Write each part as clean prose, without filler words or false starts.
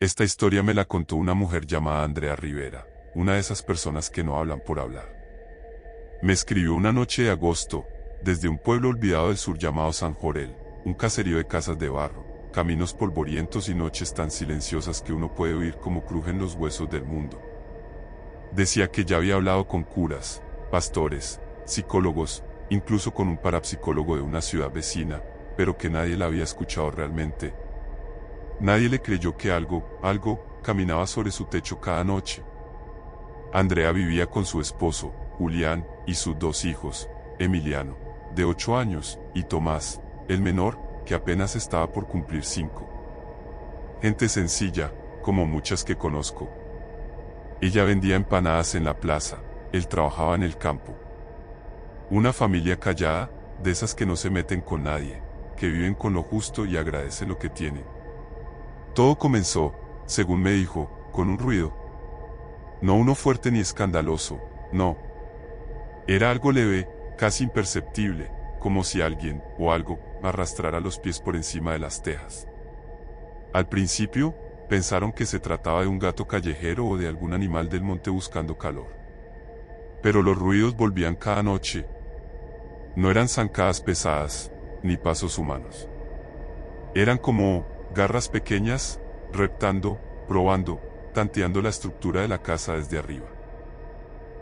Esta historia me la contó una mujer llamada Andrea Rivera, una de esas personas que no hablan por hablar. Me escribió una noche de agosto, desde un pueblo olvidado del sur llamado San Jorel, un caserío de casas de barro, caminos polvorientos y noches tan silenciosas que uno puede oír cómo crujen los huesos del mundo. Decía que ya había hablado con curas, pastores, psicólogos, incluso con un parapsicólogo de una ciudad vecina, pero que nadie la había escuchado realmente. Nadie le creyó que algo caminaba sobre su techo cada noche. Andrea vivía con su esposo, Julián, y sus dos hijos, Emiliano, de 8 años, y Tomás, el menor, que apenas estaba por cumplir 5. Gente sencilla, como muchas que conozco. Ella vendía empanadas en la plaza, él trabajaba en el campo. Una familia callada, de esas que no se meten con nadie, que viven con lo justo y agradecen lo que tienen. Todo comenzó, según me dijo, con un ruido. No uno fuerte ni escandaloso, no. Era algo leve, casi imperceptible, como si alguien, o algo, arrastrara los pies por encima de las tejas. Al principio, pensaron que se trataba de un gato callejero o de algún animal del monte buscando calor. Pero los ruidos volvían cada noche. No eran zancadas pesadas, ni pasos humanos. Eran como garras pequeñas, reptando, probando, tanteando la estructura de la casa desde arriba.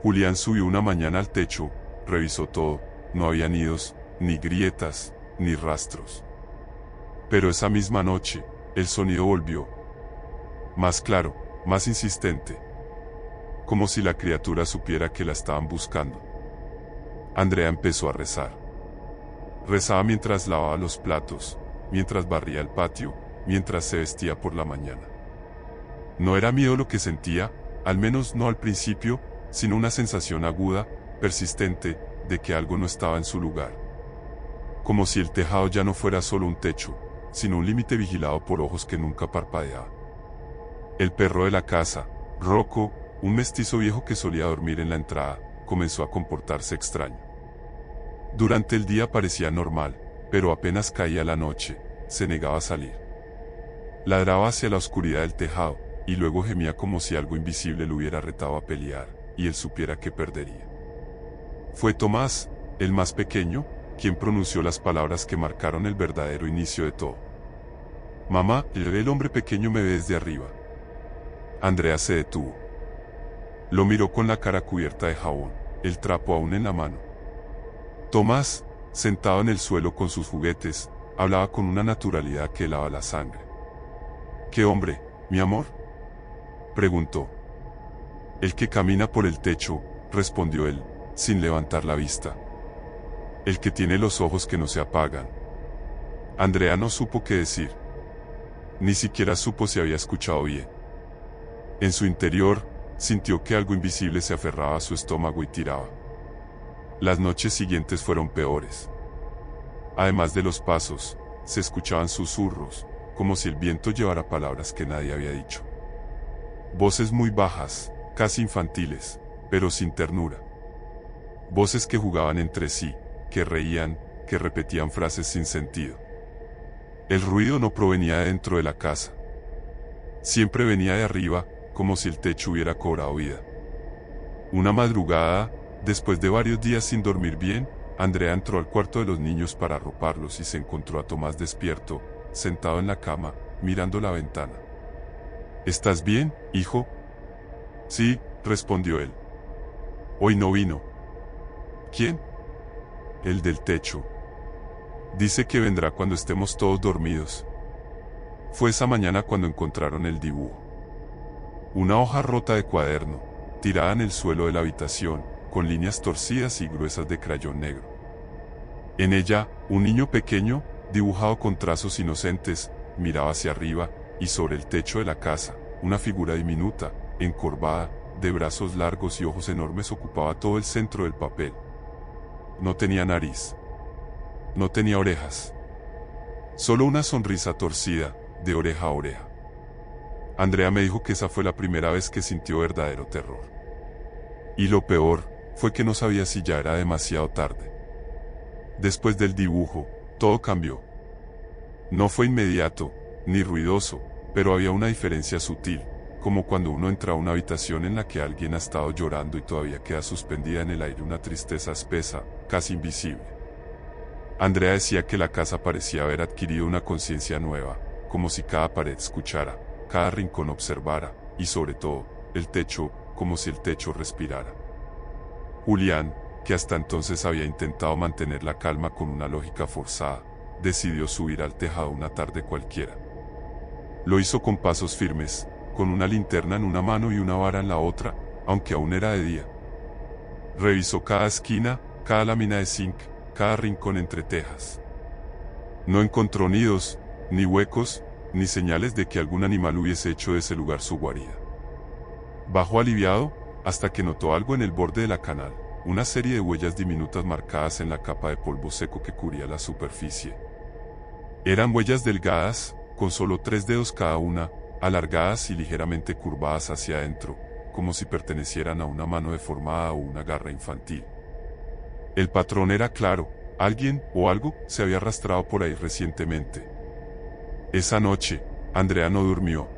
Julián subió una mañana al techo, revisó todo, no había nidos, ni grietas, ni rastros. Pero esa misma noche, el sonido volvió. Más claro, más insistente. Como si la criatura supiera que la estaban buscando. Andrea empezó a rezar. Rezaba mientras lavaba los platos, mientras barría el patio, mientras se vestía por la mañana. No era miedo lo que sentía, al menos no al principio, sino una sensación aguda, persistente, de que algo no estaba en su lugar. Como si el tejado ya no fuera solo un techo, sino un límite vigilado por ojos que nunca parpadeaban. El perro de la casa, Rocco, un mestizo viejo que solía dormir en la entrada, comenzó a comportarse extraño. Durante el día parecía normal, pero apenas caía la noche, se negaba a salir. Ladraba hacia la oscuridad del tejado, y luego gemía como si algo invisible lo hubiera retado a pelear, y él supiera que perdería. Fue Tomás, el más pequeño, quien pronunció las palabras que marcaron el verdadero inicio de todo. Mamá, el hombre pequeño me ve desde arriba. Andrea se detuvo. Lo miró con la cara cubierta de jabón, el trapo aún en la mano. Tomás, sentado en el suelo con sus juguetes, hablaba con una naturalidad que helaba la sangre. ¿Qué hombre, mi amor?, preguntó. El que camina por el techo, respondió él, sin levantar la vista. El que tiene los ojos que no se apagan. Andrea no supo qué decir. Ni siquiera supo si había escuchado bien. En su interior, sintió que algo invisible se aferraba a su estómago y tiraba. Las noches siguientes fueron peores. Además de los pasos, se escuchaban susurros, como si el viento llevara palabras que nadie había dicho. Voces muy bajas, casi infantiles, pero sin ternura. Voces que jugaban entre sí, que reían, que repetían frases sin sentido. El ruido no provenía de dentro de la casa. Siempre venía de arriba, como si el techo hubiera cobrado vida. Una madrugada, después de varios días sin dormir bien, Andrea entró al cuarto de los niños para arroparlos y se encontró a Tomás despierto, sentado en la cama, mirando la ventana. ¿Estás bien, hijo? Sí, respondió él. Hoy no vino. ¿Quién? El del techo. Dice que vendrá cuando estemos todos dormidos. Fue esa mañana cuando encontraron el dibujo. Una hoja rota de cuaderno, tirada en el suelo de la habitación, con líneas torcidas y gruesas de crayón negro. En ella, un niño pequeño, dibujado con trazos inocentes, miraba hacia arriba, y sobre el techo de la casa, una figura diminuta, encorvada, de brazos largos y ojos enormes ocupaba todo el centro del papel. No tenía nariz. No tenía orejas. Solo una sonrisa torcida, de oreja a oreja. Andrea me dijo que esa fue la primera vez que sintió verdadero terror. Y lo peor, fue que no sabía si ya era demasiado tarde. Después del dibujo, todo cambió. No fue inmediato, ni ruidoso, Pero había una diferencia sutil, como cuando uno entra a una habitación en la que alguien ha estado llorando y todavía queda suspendida en el aire una tristeza espesa, casi invisible. Andrea decía que la casa parecía haber adquirido una conciencia nueva, como si cada pared escuchara, cada rincón observara, y sobre todo, el techo, como si el techo respirara. Julián, que hasta entonces había intentado mantener la calma con una lógica forzada, decidió subir al tejado una tarde cualquiera. Lo hizo con pasos firmes, con una linterna en una mano y una vara en la otra, aunque aún era de día. Revisó cada esquina, cada lámina de zinc, cada rincón entre tejas. No encontró nidos, ni huecos, ni señales de que algún animal hubiese hecho de ese lugar su guarida. Bajó aliviado, hasta que notó algo en el borde de la canal, una serie de huellas diminutas marcadas en la capa de polvo seco que cubría la superficie. Eran huellas delgadas, con solo 3 dedos cada una, alargadas y ligeramente curvadas hacia adentro, como si pertenecieran a una mano deformada o una garra infantil. El patrón era claro, alguien o algo se había arrastrado por ahí recientemente. Esa noche, Andrea no durmió.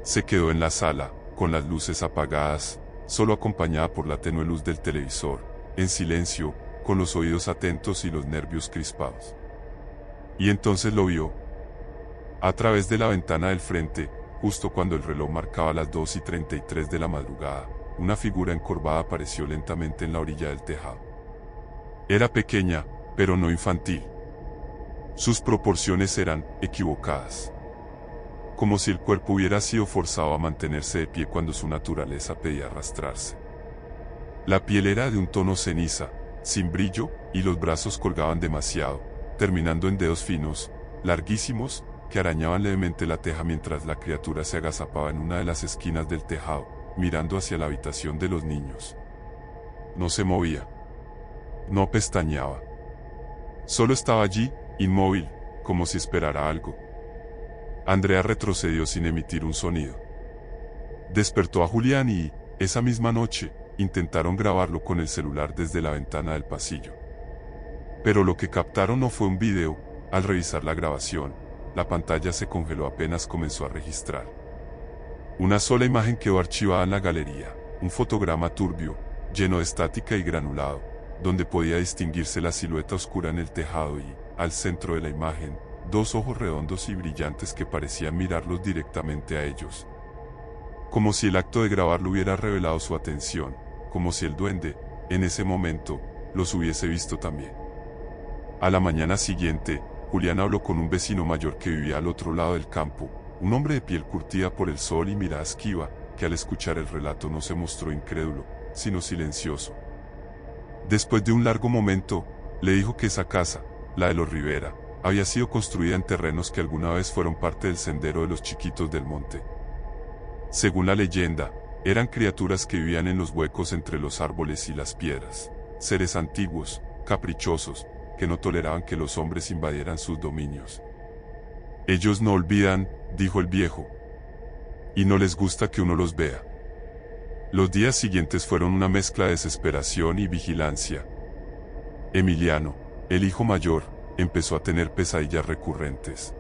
Se quedó en la sala, con las luces apagadas, solo acompañada por la tenue luz del televisor, en silencio, con los oídos atentos y los nervios crispados. Y entonces lo vio. A través de la ventana del frente, justo cuando el reloj marcaba las 2:33 de la madrugada, una figura encorvada apareció lentamente en la orilla del tejado. Era pequeña, pero no infantil. Sus proporciones eran equivocadas. Como si el cuerpo hubiera sido forzado a mantenerse de pie cuando su naturaleza pedía arrastrarse. La piel era de un tono ceniza, sin brillo, y los brazos colgaban demasiado, terminando en dedos finos, larguísimos, que arañaban levemente la teja mientras la criatura se agazapaba en una de las esquinas del tejado, mirando hacia la habitación de los niños. No se movía. No pestañeaba. Solo estaba allí, inmóvil, como si esperara algo. Andrea retrocedió sin emitir un sonido. Despertó a Julián y, esa misma noche, intentaron grabarlo con el celular desde la ventana del pasillo. Pero lo que captaron no fue un video. Al revisar la grabación, la pantalla se congeló apenas comenzó a registrar. Una sola imagen quedó archivada en la galería, un fotograma turbio, lleno de estática y granulado, donde podía distinguirse la silueta oscura en el tejado y, al centro de la imagen, 2 ojos redondos y brillantes que parecían mirarlos directamente a ellos. Como si el acto de grabarlo hubiera revelado su atención, como si el duende, en ese momento, los hubiese visto también. A la mañana siguiente, Julián habló con un vecino mayor que vivía al otro lado del campo, un hombre de piel curtida por el sol y mirada esquiva, que al escuchar el relato no se mostró incrédulo, sino silencioso. Después de un largo momento, le dijo que esa casa, la de los Rivera, había sido construida en terrenos que alguna vez fueron parte del sendero de los chiquitos del monte. Según la leyenda, eran criaturas que vivían en los huecos entre los árboles y las piedras, seres antiguos, caprichosos, que no toleraban que los hombres invadieran sus dominios. Ellos no olvidan, dijo el viejo, y no les gusta que uno los vea. Los días siguientes fueron una mezcla de desesperación y vigilancia. Emiliano, el hijo mayor, empezó a tener pesadillas recurrentes.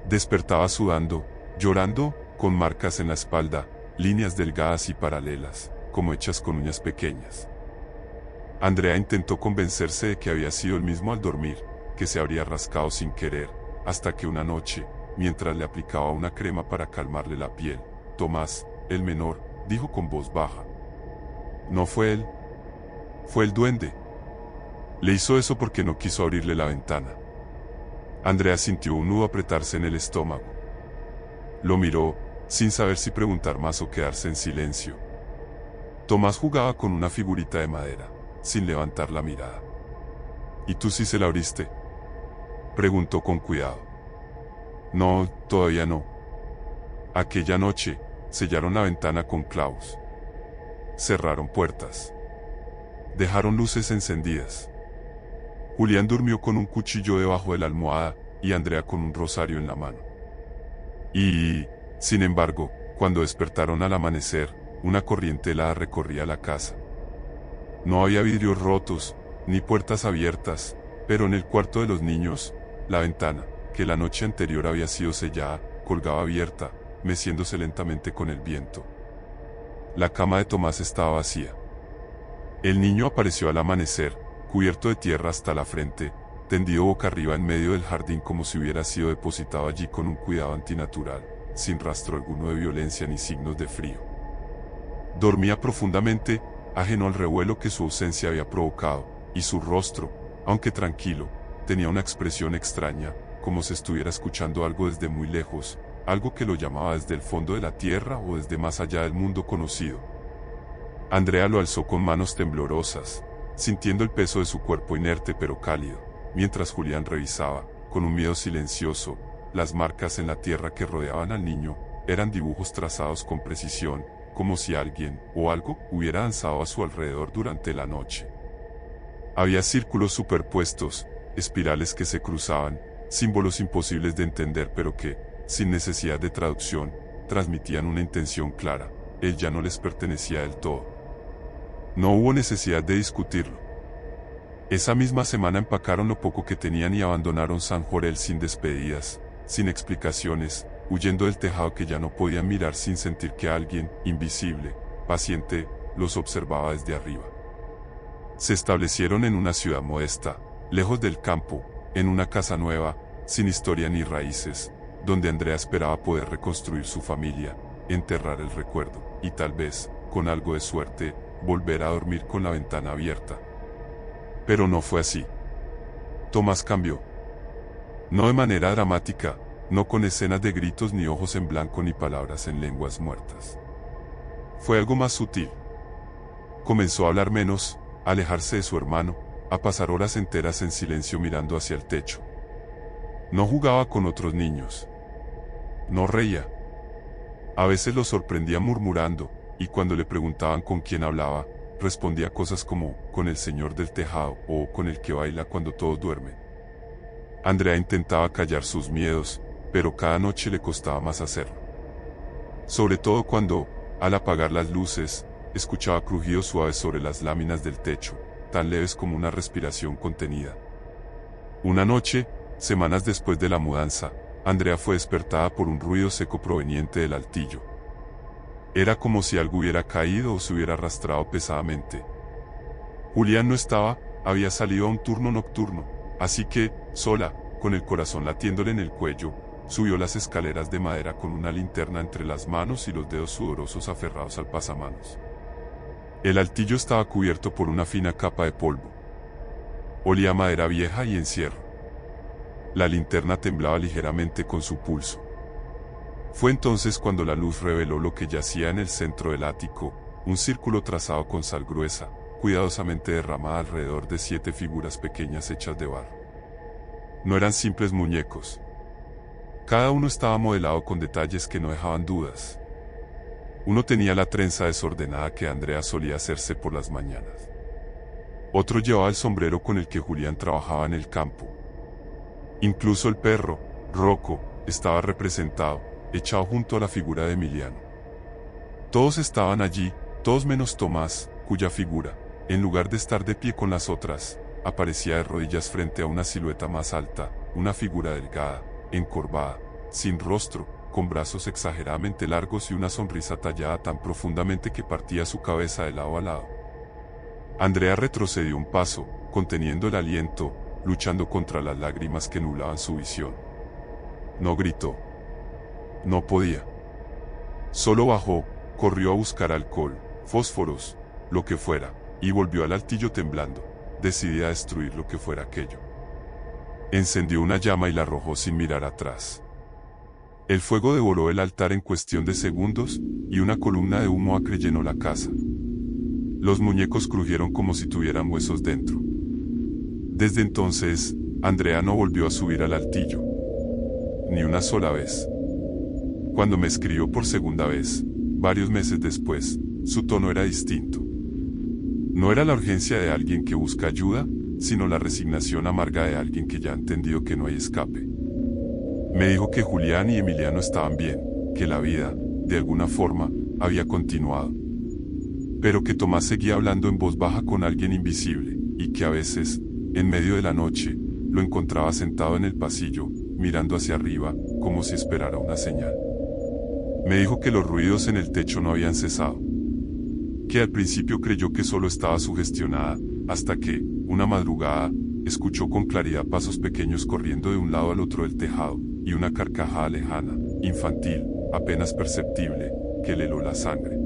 Despertaba sudando, llorando, con marcas en la espalda, líneas delgadas y paralelas, como hechas con uñas pequeñas. Andrea intentó convencerse de que había sido el mismo al dormir, que se habría rascado sin querer, hasta que una noche, mientras le aplicaba una crema para calmarle la piel, Tomás, el menor, dijo con voz baja: «No fue él. Fue el duende. Le hizo eso porque no quiso abrirle la ventana». Andrea sintió un nudo apretarse en el estómago. Lo miró, sin saber si preguntar más o quedarse en silencio. Tomás jugaba con una figurita de madera, sin levantar la mirada. «¿Y tú sí se la abriste?», preguntó con cuidado. «No, todavía no». Aquella noche, sellaron la ventana con clavos. Cerraron puertas. Dejaron luces encendidas. Julián durmió con un cuchillo debajo de la almohada, y Andrea con un rosario en la mano. Y, sin embargo, cuando despertaron al amanecer, una corriente helada recorría la casa. No había vidrios rotos, ni puertas abiertas, pero en el cuarto de los niños, la ventana, que la noche anterior había sido sellada, colgaba abierta, meciéndose lentamente con el viento. La cama de Tomás estaba vacía. El niño apareció al amanecer, cubierto de tierra hasta la frente, tendido boca arriba en medio del jardín como si hubiera sido depositado allí con un cuidado antinatural, sin rastro alguno de violencia ni signos de frío. Dormía profundamente, ajeno al revuelo que su ausencia había provocado, y su rostro, aunque tranquilo, tenía una expresión extraña, como si estuviera escuchando algo desde muy lejos, algo que lo llamaba desde el fondo de la tierra o desde más allá del mundo conocido. Andrea lo alzó con manos temblorosas, sintiendo el peso de su cuerpo inerte pero cálido, mientras Julián revisaba, con un miedo silencioso, las marcas en la tierra que rodeaban al niño. Eran dibujos trazados con precisión, como si alguien o algo hubiera danzado a su alrededor durante la noche. Había círculos superpuestos, espirales que se cruzaban, símbolos imposibles de entender pero que, sin necesidad de traducción, transmitían una intención clara: él ya no les pertenecía del todo. No hubo necesidad de discutirlo. Esa misma semana empacaron lo poco que tenían y abandonaron San Jorel sin despedidas, sin explicaciones, huyendo del tejado que ya no podían mirar sin sentir que alguien, invisible, paciente, los observaba desde arriba. Se establecieron en una ciudad modesta, lejos del campo, en una casa nueva, sin historia ni raíces, donde Andrea esperaba poder reconstruir su familia, enterrar el recuerdo, y tal vez, con algo de suerte, volver a dormir con la ventana abierta. Pero no fue así. Tomás cambió. No de manera dramática, no con escenas de gritos ni ojos en blanco ni palabras en lenguas muertas. Fue algo más sutil. Comenzó a hablar menos, a alejarse de su hermano, a pasar horas enteras en silencio mirando hacia el techo. No jugaba con otros niños. No reía. A veces lo sorprendía murmurando, y cuando le preguntaban con quién hablaba, respondía cosas como, con el señor del tejado, o con el que baila cuando todos duermen. Andrea intentaba callar sus miedos, pero cada noche le costaba más hacerlo. Sobre todo cuando, al apagar las luces, escuchaba crujidos suaves sobre las láminas del techo, tan leves como una respiración contenida. Una noche, semanas después de la mudanza, Andrea fue despertada por un ruido seco proveniente del altillo. Era como si algo hubiera caído o se hubiera arrastrado pesadamente. Julián no estaba, había salido a un turno nocturno, así que, sola, con el corazón latiéndole en el cuello, subió las escaleras de madera con una linterna entre las manos y los dedos sudorosos aferrados al pasamanos. El altillo estaba cubierto por una fina capa de polvo. Olía a madera vieja y encierro. La linterna temblaba ligeramente con su pulso. Fue entonces cuando la luz reveló lo que yacía en el centro del ático, un círculo trazado con sal gruesa, cuidadosamente derramada alrededor de 7 figuras pequeñas hechas de barro. No eran simples muñecos. Cada uno estaba modelado con detalles que no dejaban dudas. Uno tenía la trenza desordenada que Andrea solía hacerse por las mañanas. Otro llevaba el sombrero con el que Julián trabajaba en el campo. Incluso el perro, Rocco, estaba representado, echado junto a la figura de Emiliano. Todos estaban allí, todos menos Tomás, cuya figura, en lugar de estar de pie con las otras, aparecía de rodillas frente a una silueta más alta, una figura delgada, encorvada, sin rostro, con brazos exageradamente largos y una sonrisa tallada tan profundamente que partía su cabeza de lado a lado. Andrea retrocedió un paso, conteniendo el aliento, luchando contra las lágrimas que nublaban su visión. No gritó. No podía. Solo bajó, corrió a buscar alcohol, fósforos, lo que fuera, y volvió al altillo temblando, decidida a destruir lo que fuera aquello. Encendió una llama y la arrojó sin mirar atrás. El fuego devoró el altar en cuestión de segundos, y una columna de humo acre llenó la casa. Los muñecos crujieron como si tuvieran huesos dentro. Desde entonces, Andrea no volvió a subir al altillo. Ni una sola vez. Cuando me escribió por segunda vez, varios meses después, su tono era distinto. No era la urgencia de alguien que busca ayuda, sino la resignación amarga de alguien que ya ha entendido que no hay escape. Me dijo que Julián y Emiliano estaban bien, que la vida, de alguna forma, había continuado. Pero que Tomás seguía hablando en voz baja con alguien invisible, y que a veces, en medio de la noche, lo encontraba sentado en el pasillo, mirando hacia arriba, como si esperara una señal. Me dijo que los ruidos en el techo no habían cesado, que al principio creyó que solo estaba sugestionada, hasta que, una madrugada, escuchó con claridad pasos pequeños corriendo de un lado al otro del tejado, y una carcajada lejana, infantil, apenas perceptible, que le heló la sangre.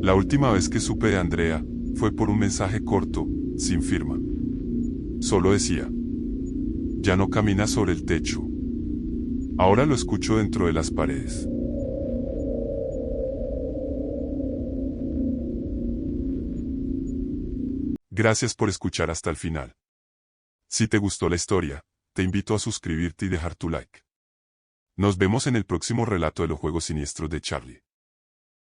La última vez que supe de Andrea, fue por un mensaje corto, sin firma. Solo decía: ya no camina sobre el techo. Ahora lo escucho dentro de las paredes. Gracias por escuchar hasta el final. Si te gustó la historia, te invito a suscribirte y dejar tu like. Nos vemos en el próximo relato de los juegos siniestros de Charlie.